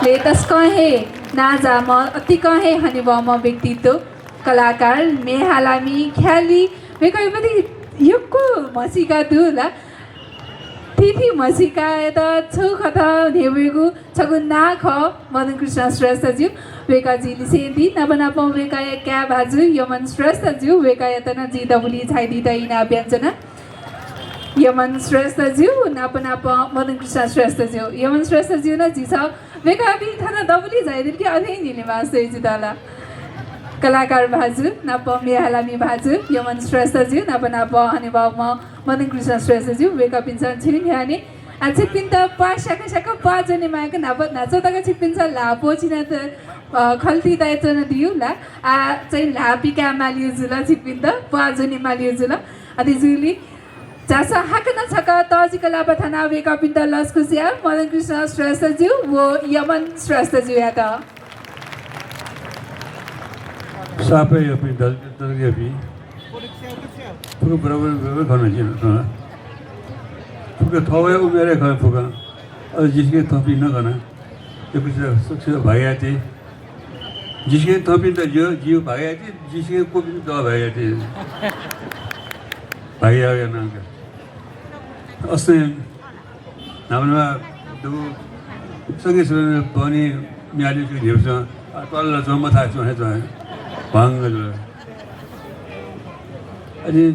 ले तस्कहे नाजा म अति कहे हने म व्यक्तित्व कलाकार मेहालामी ख्याली मेकै पनि युको मसिका दुला तिथि मसिका यता छु खता नेवेगु छगुन्ना ख मदन कृष्ण श्रेष्ठज्यू वेका जी लिसेन्दी नबनाप वेका क्या भाजु यमन श्रेष्ठज्यू वेका यतना जी दबुली छाइदी दैना व्यञ्जना यमन श्रेष्ठज्यू नापनाप मदन कृष्ण श्रेष्ठज्यू यमन श्रेष्ठज्यू न जी छ वेका बि थाना दबुली छाइदी कि अधै निले मास्ते जिताला कलाकार भाजु नाप मेहालामी भाजु यमन श्रेष्ठज्यू नापनाप हने बाबमा मदन कृष्ण श्रेष्ठज्यू वेका पिन्छ छिरिङ हाने छिप्पिन त पा शाखा शाखा पा जने माका नाप नाच तका छिप्पिन छ लापो छिना त खल्ती त एचन दिउ ला आ चाहिँ लापिका मालियो जुला छिप्पिन त पा जने मालियो जुला अदि जुली जासा हाकन छका तजिकला बथाना वेका पिन त लस्कुसिया मदन कृष्ण श्रेष्ठज्यू वो यमन श्रेष्ठज्यू या त सापै अपनी दलगे भी पूरा बराबर खाना चाहिए फुका थवे उमेरे खाना फुका और जिसके थपी न खाना ये कुछ सक्सेस भाई आते जिसके थपी तो जो जीव भाई आते जिसके को भी तो भाई आते भाई आ गया ना क्या असली नामना दो संगीत सुनने पानी म्याली के जीव से अतवाल जो मत है जो है 방을 아니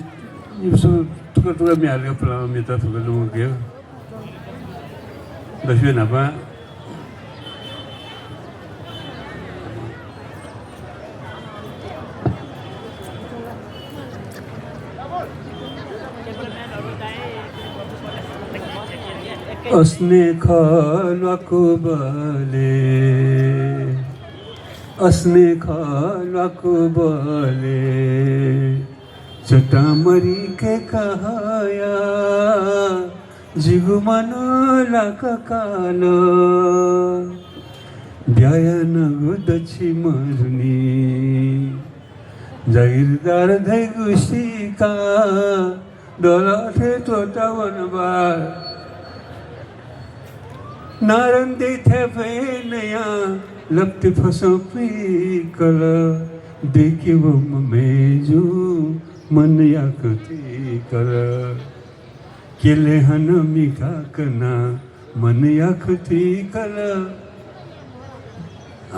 입수 투가 미알가 플라미다 투가 놓을게요. 너시에 나봐. उसने खाना को बाले असने खाना को बोले चटामरी के कहाया जिगु मनो लाका कालो ब्यायन गुदची मरुनी जागीरदार धैगुशिका डोलाथे तोता वनबा नारंदी थे फेनया लपटे फसों पे कला देखे वो में जो मन या कती कला केले हन मिठा कना मन या कती कला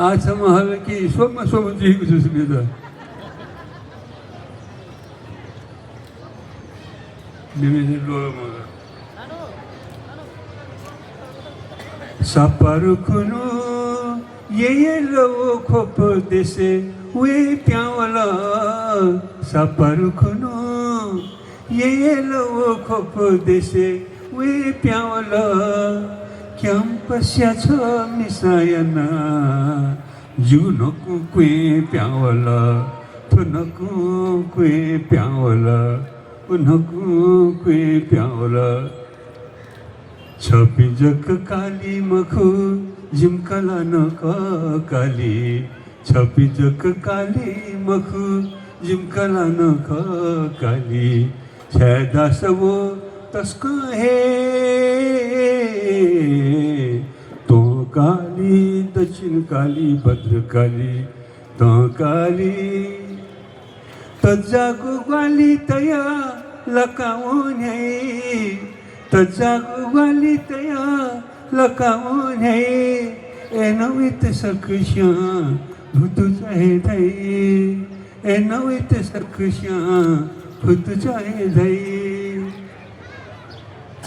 आज हम हल की स्वम जी कुछ सुविधा निमिष लोग मगर सापारु कुनु ये लो खोप देसे वे प्यावला सापारु कुनु ये लो खोप देसे वे प्यावला क्याम पश्या छ मिसायना जुनको क्वे प्यावला थुनको क्वे प्यावला उनको क्वे प्यावला छपी जक काली मखु जिमकला न काली छपी जक काली मखु जिमकला न काली छेदा सबो तस्क है तो काली दक्षिण काली भद्र काली तो काली तजागु वाली तया लकाऊन है तजागु वाली तया लकाऊन है एनवित सकश्या भूत चाहे धई एनवित सकश्या भूत चाहे धई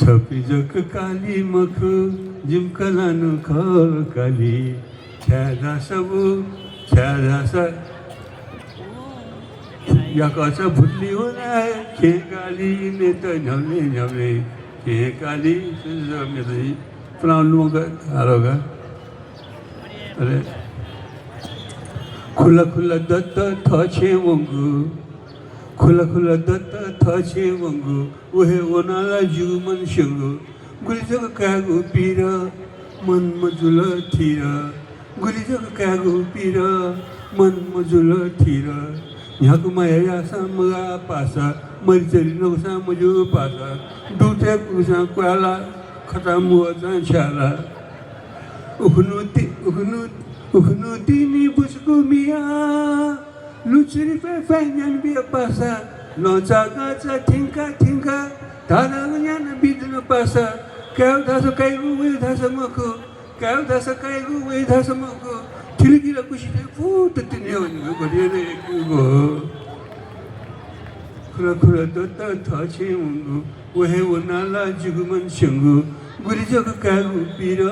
छपी जक काली मख जिमकलानु काली छ्यादा सबु छ्यादा स या कसा भुल्ली हो रहा है खे काली में तो झमले झमले खे काली में तो प्राणों का हारोगा अरे खुला खुला दत्त था छे वंगु खुला खुला दत्त था छे वंगु वह वनाला जुमन शंगु गुली जग कागु पीरा मन मजुला थीरा गुली जग कागु पीरा मन मजुला थीरा यहाँ को माया सामगा पासा मरिचरी नौसा मजू पासा दूटे कुसा क्वाला खत्म हुआ जान शाला उखनु Uhnu dini buskumia Lucuri pefanyan biya pasa Lonca gaca tingka Tarangnya nabi dulu pasa Kau dasa kaigu we dasa maku Kau dasa kaigu we dasa maku Kira-kira kushite puta tinyawan Kodiana ekugo Kura dota tachi ungu Wahe wanala juguman shungu Guri jaga kaigu pira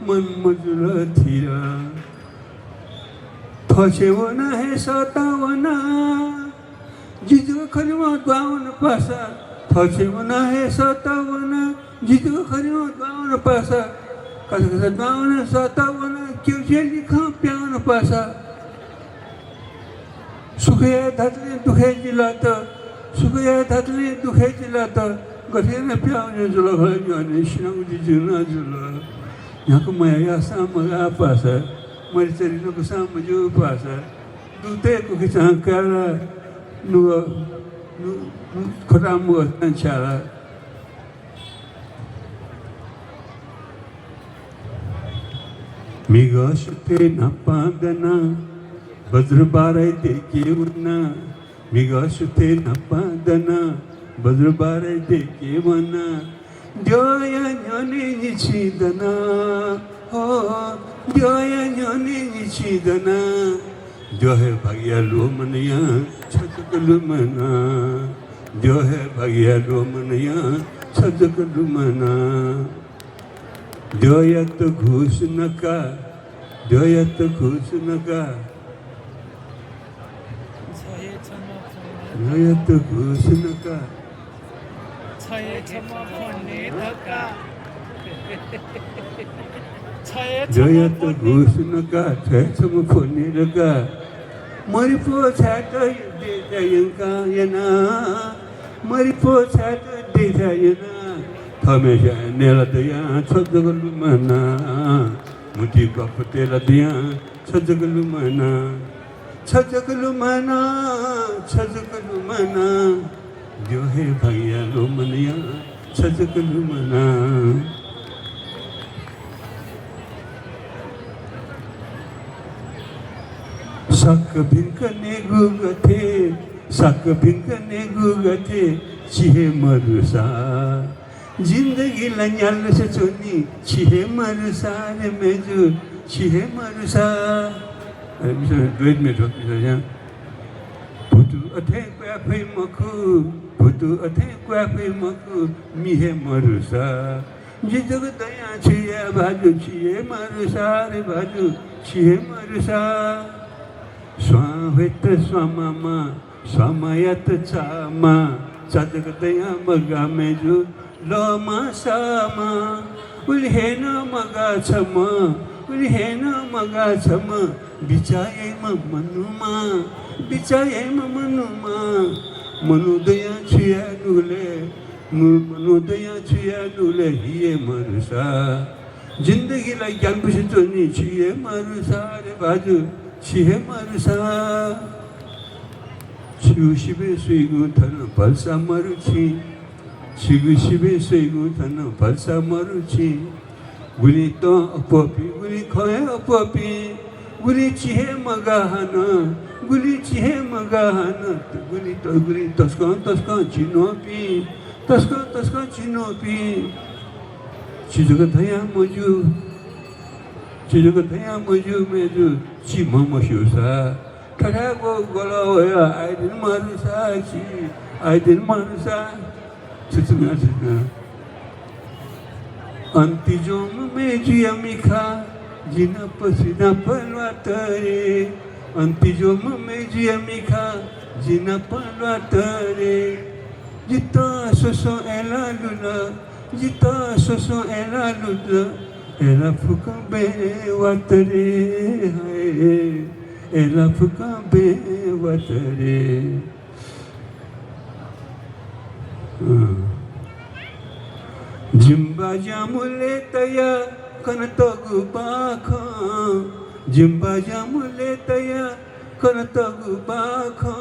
मन मजुरा theta थचे वना है सतावना जिजो खरिमा द्वावन पासा थचे वना है सतावना जिजो खरिमा द्वावन पासा कस द्वावन सतावना क्यों jelly खा प्यावन पासा सुखे धतले दुखे जिलाता सुखे धतले दुखे जिलाता गठे न प्यावन जुला खा जाने शिना जिजुना जुला यहाँ को माया सामगा पासा मरी चरीनो को साम जो पासा दूते को किसान करा नुआ खराम हुआ तंचारा मिगा शुते नपादना वज्र बारे देखे वरना मिगा शुते नपादना वज्र बारे देखे वरना Dioya nyoni nichidana, oh, Dioya nyoni nichidana. Diohe bhagya lomanaya, chadakalumana. Diohe bhagya lomanaya, chadakalumana. Dioya to ghusnaka, Dioya to ghusnaka. Dioya to ghusnaka. Jaya to ghusnaka, chama phoniraka. Maripo chata dedayanga yana, maripo chata dedayana. Thamesha neladaya chadagalumana, muti kapatela daya chadagalumana, chadagalumana, chadagalumana. जो है भैया लो मनिया सजकलु मना सक भिंकने गुगथे चिहे मरुसा जिंदगी लन्याल से चोनी चिहे मरुसा रे मेजु चिहे मरुसा द्वैत में ढोकी जा पुतु अथे क्वा फै मखु पुतु अथे क्वा फै मखु मिहे मरुसा जिजग दया छिया भाजु छिए मरुसा रे भाजु छिए मरुसा स्वावेत स्वामामा स्वामायत चामा चदग दया मगा मेजु लमा सामा उल्हेन मगा छमा उल्हेन मगा छमा बिचाए मनुमा बिचाए मनुमा मनुदया छिया दुले मनुदया छिया दुले हिए मरुसा जिंदगी लाई ज्ञान पुष्टनी छिए मरुसा रे बाजू छिए मरुसा छिगु शिबे सुइगु थन पल्सा मरुछि छिगु शिबे सुइगु थन पल्सा मरुछि गुली तो अपपी गुली खय अपपी गुली छिहे मगाहन गुली छिहे मगाहन गुली तस्का चिनोपी तस्का चिनोपी चिजग धया मजु मेजु चिम मशुसा ठठाको गला होया आइदिन मारुसा छुचुना अंतिजोम मेजु यमिखा जिना पसिना पलवा तरे अंतिजोम मेजु यमिखा जिना पलवा तरे जिता सोसो एला लुला जिता सोसो एला लुला एला फुका बे वातरे हाय एला फुका बे वातरे जिम्बा जामुले तया कनतगु बाखा जिम्बा जामुले तया कनतगु बाखा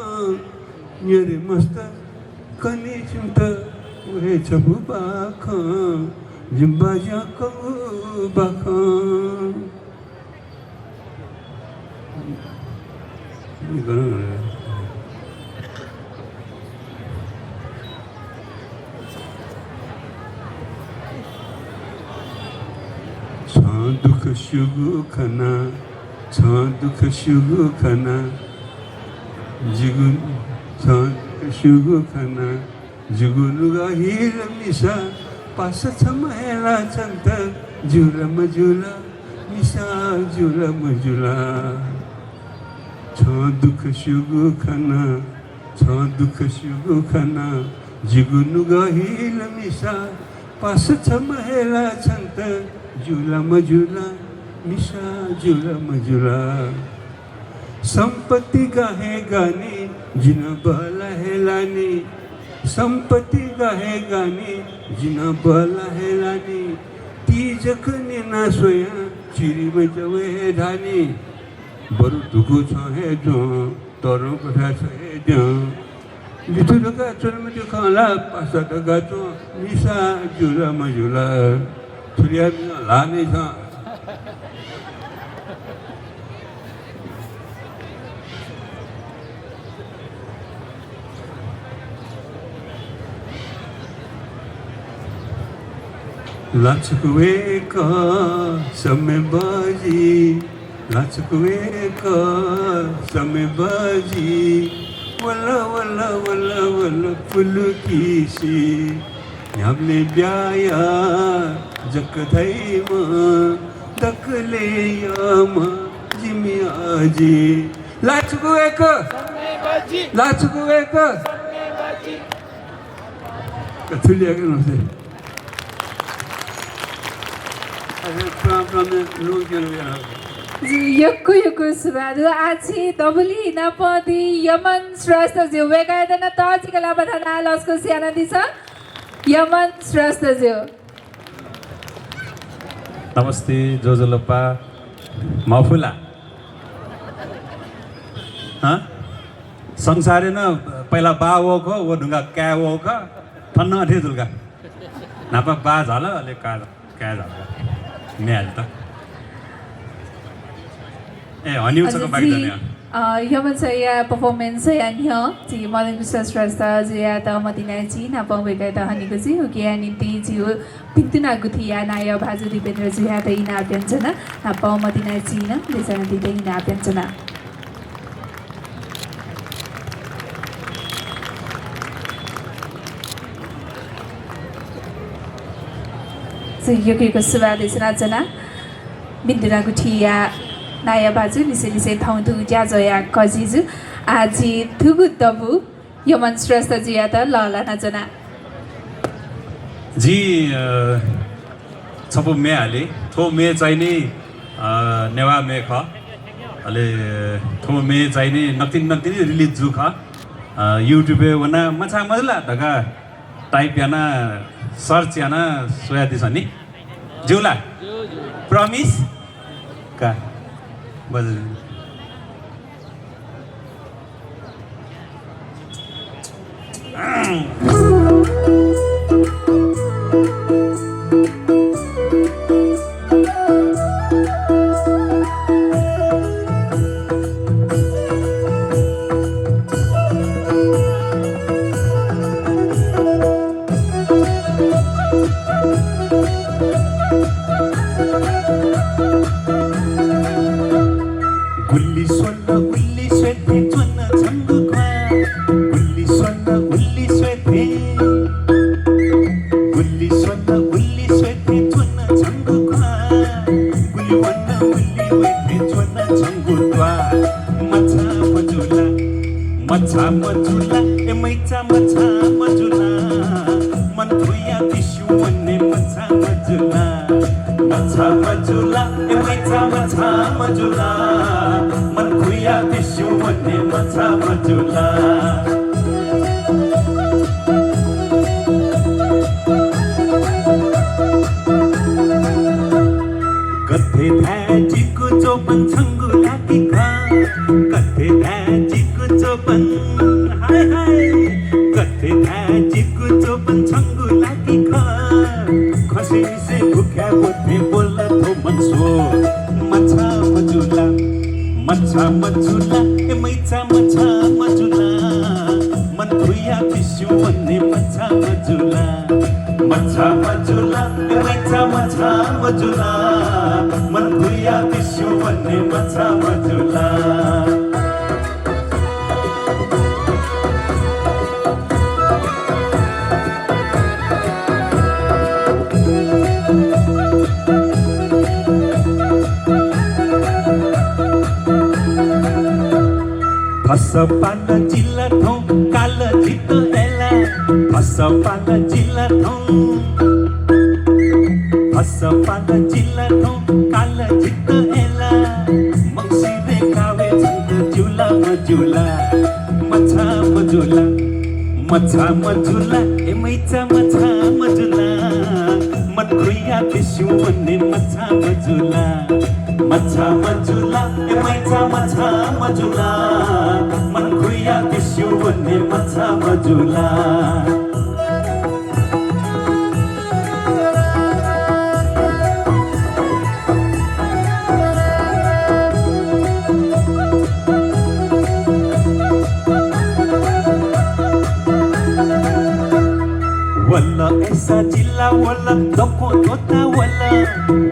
न्यरे मस्त कनी चिंता उहे छबु बाखा जिम्बा जाकु बाखा 이거는 दुख सुख खाना दुख सुख खाना जिगुन सुख खाना जुगुनुगा हिर मिसा पास छमेला चंत जुला मजुला मिसा जुला मजुला दुख सुख खाना दुख सुख खाना जिगुनुगा हिर मिसा पास छमेला चंत जुला मजुला मिसा जुला मजुला संपत्ति गाहे गाने जिन बला हेलानी संपत्ति गाहे गाने जिन बला हेलानी ती जखने ना सोया चिरी में जवे धानी बरु दुखु छ हे जो तरो कथा छ हे जो लिथु लगा चोर में जो खाला पासा दगा तो मिसा जुला मजुला थुरिया लाने छ लचकुए का समय बाजी लचकुए का समय बाजी वल्ला वल्ला वल्ला वल्ला फुलकी सी हमने ब्याया जकथैमा दकले यामा जिमियाजी लचकुए का लचकुए का कथुलिया के नसे यक्कु सुबादु आछि दबुली नपदी यमन श्रेष्ठ ज्यू वेकायदन तजिकला बथना लस्को स्याना दिस यमन श्रेष्ठ ज्यू नमस्ते जोजोलप्पा मफुला संसारे न पहिला बा वोको वो ढुङ्गा क्या वोको ठन्न अठे जुल्का नापा बा झाल अले का क्या झाल म्याल त ए हनिउसँग बाइक जाने यमन सया परफॉर्मेंस या न्य जी मदन कृष्ण श्रेष्ठ जिया त मदिना जी ना पवेका त हनिको जी हो के निति जी हो पिन्तुना गुथिया नाय भाजु दिपेन्द्र जी या त इना व्यञ्जना ना प मदिना जी न देशना दिते इना व्यञ्जना यकीको सुवादेश रचना बिन्दुना गुठिया नाया बाजु निसे निसे थाउथु ज्याजया कजिजु आजी थुगु दबु यमन श्रेष्ठ जिया त लला नजना जी छपु मे हाले थो मे चाहिने नेवा मे ख अले थो मे चाहिने नतिन नतिन रिलिज जु ख युट्युब वना मछा मजला ढका टाइप याना सर्च याना सोया दिस नि जुला प्रमिस का बज मच्छा मजुला ए मैचा मच्छा मजुला मन खुया विशु मन्ने मच्छा मजुला ए मैचा मच्छा मजुला मन खुया विशु मन्ने मच्छा मजुला कथे धाजीको चौपन छङ्गुला तिखा कथे धाजीको चौपन हाय हाय कथे धाजीको चौपन छङ्गुला तिखा खसेसे भुख्या बोथे बोल्न थो मनसो मच्छा मजुला मच्छा मजुला ए मैचा मच्छा मजुला मन खुया पिस्यु भन्ने मच्छा मजुला मच्छा मजुला ए मैचा मच्छा मजुला मन खुया पिस्यु भन्ने मच्छा मजुला फसपाल जिल्ला ठाउँ काल जित एला फसपाल जिल्ला ठाउँ फसपाल जिल्ला ठाउँ काल जित एला मक्सिरे कावे झन्क जुला मजुला मच्छा मजुला मच्छा मजुला ए मैचा मच्छा मजुला मन खुया पिस्यु भन्ने मच्छा मजुला मच्छा मजुला ए मैचा मच्छा मजुला मन खुया पिस्यु भन्ने मच्छा मजुला वल्ला ऐसा जिल्ला वल्ला दको तोता वल्ला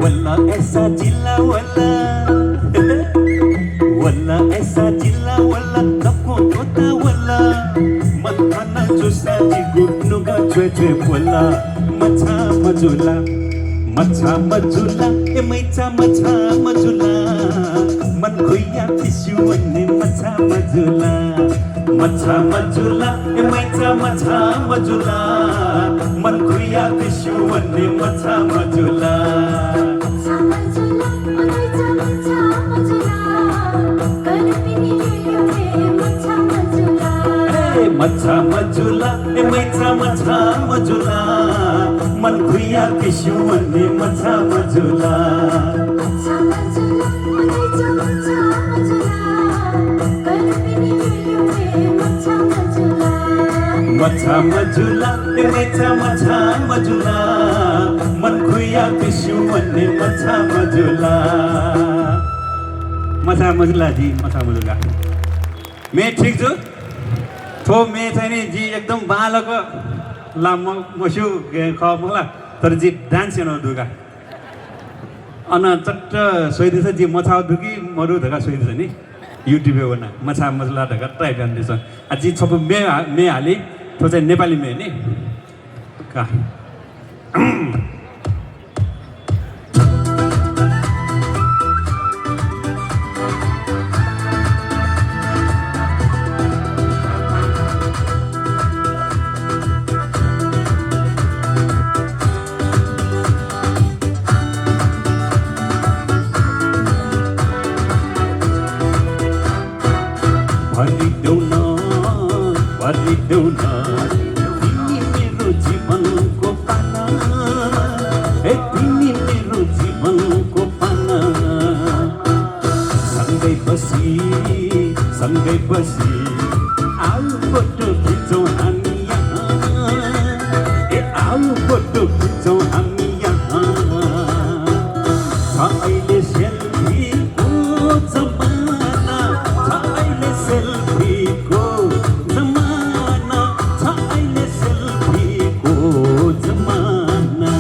वल्ला ऐसा जिल्ला वल्ला वल्ला ऐसा जिल्ला वल्ला दको तोता वल्ला मन खाना जुसा जी गुटनुगा छुए छुए वल्ला मच्छा मजुला मच्छा मजुला ए मैचा मच्छा मजुला मन खुया पिस्यु भन्ने मच्छा मजुला मच्छा मजुला ए मैचा मच्छा मजुला मन खुया पिस्यु भन्ने मच्छा मजुला मच्छा मजुला ए मैचा मच्छा मजुला मन खुया पिस्यु भन्ने मच्छा मजुला मच्छा मजुला ए मैचा मच्छा मजुला मन खुया पिस्यु भन्ने मच्छा मजुला मच्छा मजुला जी मच्छा मजुला मैं ठीक छु थो मे चाहिँ नि जी एकदम बालक ला मस्यु ख मलाई तर जी डान्स हेर्नु दुगा अन चट्ट सोइदिन्छ जी मछा दुकी मरु धका सोइदिन्छ नि युट्युबे वना मछा मजुला धका ट्राई गर्दैछ अझै सब मे हाली तो चाहिँ नेपाली मे नि का भरिदेऊ न तिमी मेरो जीवनको पाना ए तिमी मेरो जीवनको पाना सँगै बसी आऊ फोटो खिचौँ हामी यहाँ ए आऊ फोटो खिचौँ हामी यहाँ छ अहिले सेल्फीको जमाना छ अहिले सेल्फीको जमाना छ अहिले सेल्फीको जमाना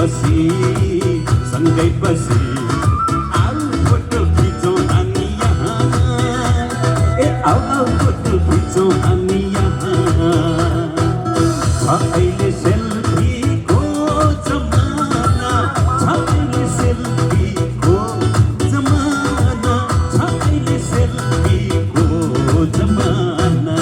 बसी सँगै बसी आऊ फोटो खिचौँ हामी यहाँ ए आऊ आऊ फोटो खिचौँ हामी यहाँ छ अहिले सेल्फीको जमाना छ अहिले सेल्फीको जमाना छ अहिले सेल्फीको जमाना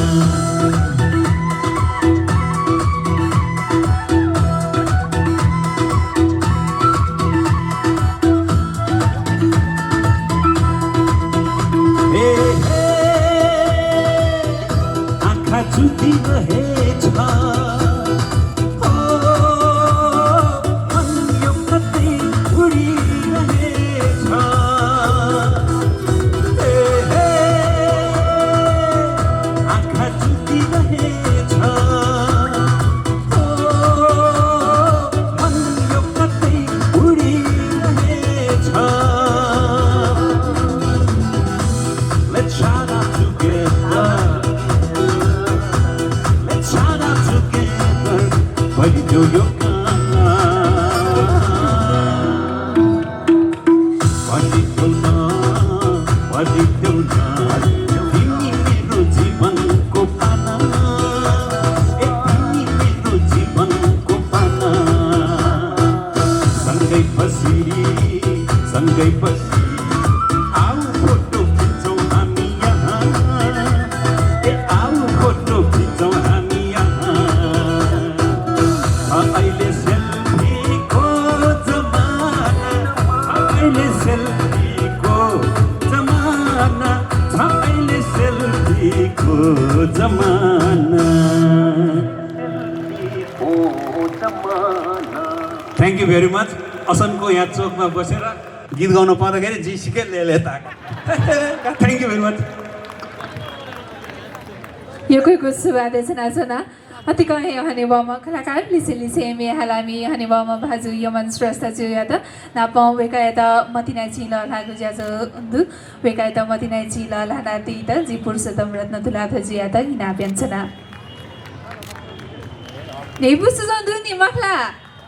आँखा चुतिरहेछ हो मन यो कतै उडिरहेछ आँखा चुतिरहेछ हो मन यो कतै उडिरहेछ Let's shout out together. Let's shout out together. Badiyo yokana. Badiyo na. Timi mero jivanko pana. Timi mero jivanko pana. Sangai basi. Aau photo खिचौँ हामी यहाँ ए आऊ फोटो खिचौँ हामी यहाँ छ अहिले सेल्फीको जमाना छ अहिले सेल्फीको जमाना छ अहिले सेल्फीको जमाना थ्याङ्क यू भेरी मच असनको यहाँ चोकमा बसेर गीत गाउन पाउँदाखेरि जिसिकै ले ताक थ्याङ्क यू भेरी मच यो कोही सुवादेशना जना अति कहे हने बम कलाकार लिसे मे हालामी हने बम भाजु यमन श्रेष्ठ छु या त नापौ वेका त मतिना चिल लागु ज्याजो दु वेका त मतिना चिल लाना ति त जी पुरुषोत्तम रत्न तुला थजी या त हिना पेन्सना नेबु सुजन दु नि मखला